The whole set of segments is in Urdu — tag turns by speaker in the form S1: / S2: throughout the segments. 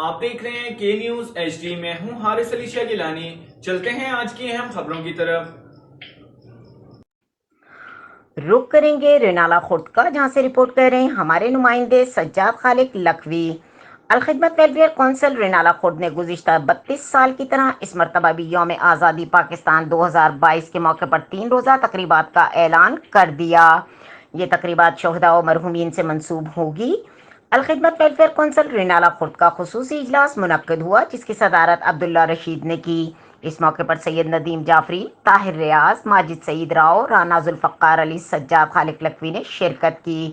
S1: آپ دیکھ رہے ہیں کے نیوز ایچ ڈی میں ہوں حارث علی شاہ گیلانی۔ چلتے ہیں آج کی اہم خبروں کی طرف۔
S2: رخ کریں گے رینالہ خرد کا، جہاں سے رپورٹ کر رہے ہیں ہمارے نمائندے سجاد خالق لکھوی۔ الخدمت ویلفیئر کونسل رینالہ خرد نے گزشتہ 32 سال کی طرح اس مرتبہ بھی یوم آزادی پاکستان 2022 کے موقع پر 3 روزہ تقریبات کا اعلان کر دیا۔ یہ تقریبات شہداء و مرحومین سے منسوب ہوگی۔ الخدمت ویلفیئر کونسل رینالہ خرد کا خصوصی اجلاس منعقد ہوا، جس کی صدارت عبداللہ رشید نے کی۔ اس موقع پر سید ندیم جعفری، طاہر ریاض، ماجد سعید راؤ، رانا ذوالفقار علی، سجاد خالق لکھوی نے شرکت کی۔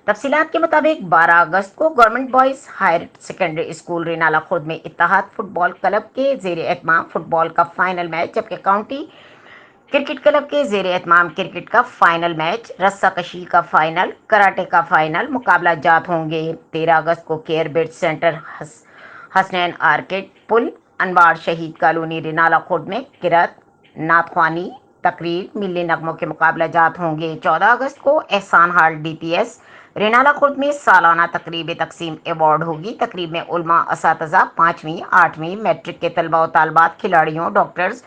S2: تفصیلات کے مطابق 12 اگست کو government boys higher secondary school Renala Khurd میں اتحاد فٹ بال کلب کے زیر اہتمام فٹ بال کا فائنل میچ، جبکہ کاؤنٹی کرکٹ کلب کے زیر اہتمام کرکٹ کا فائنل میچ، رسہ کشی کا فائنل، کراٹے کا فائنل مقابلہ جات ہوں گے۔ 13 اگست کو care bed centre Hasnain arcade پل، انوار شہید کالونی رینالہ خرد میں قرأت، نعت خوانی، تقریر، ملی نغموں کے مقابلہ جات ہوں گے۔ 14 اگست کو Ehsan hall D P S Renala Khurd میں سالانہ تقریب تقسیم ایوارڈ ہوگی۔ تقریب میں علماء، اساتذہ، 5ویں 8ویں میٹرک کے طلباء و طالبات، کھلاڑیوں، doctors,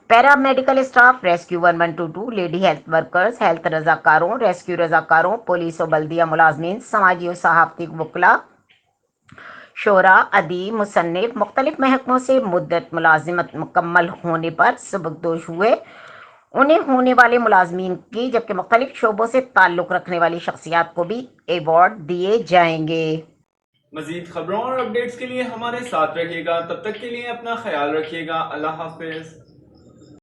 S2: paramedical staff, rescue 1122، lady health workers, health رضاکاروں، ریسکیو رضاکاروں، پولیس و بلدیہ ملازمین، سماجی و صحافتی وکلاء، شعراء، ادیب، مصنف، مختلف محکموں سے مدت ملازمت مکمل ہونے پر سبکدوش ہوئے انہیں ہونے والے ملازمین کی، جبکہ مختلف شعبوں سے تعلق رکھنے والی شخصیات کو بھی ایوارڈ دیے جائیں گے۔
S1: مزید خبروں اور اپڈیٹس کے لیے ہمارے ساتھ رہیے گا، تب تک کے لیے اپنا خیال رکھیے گا۔ اللہ حافظ۔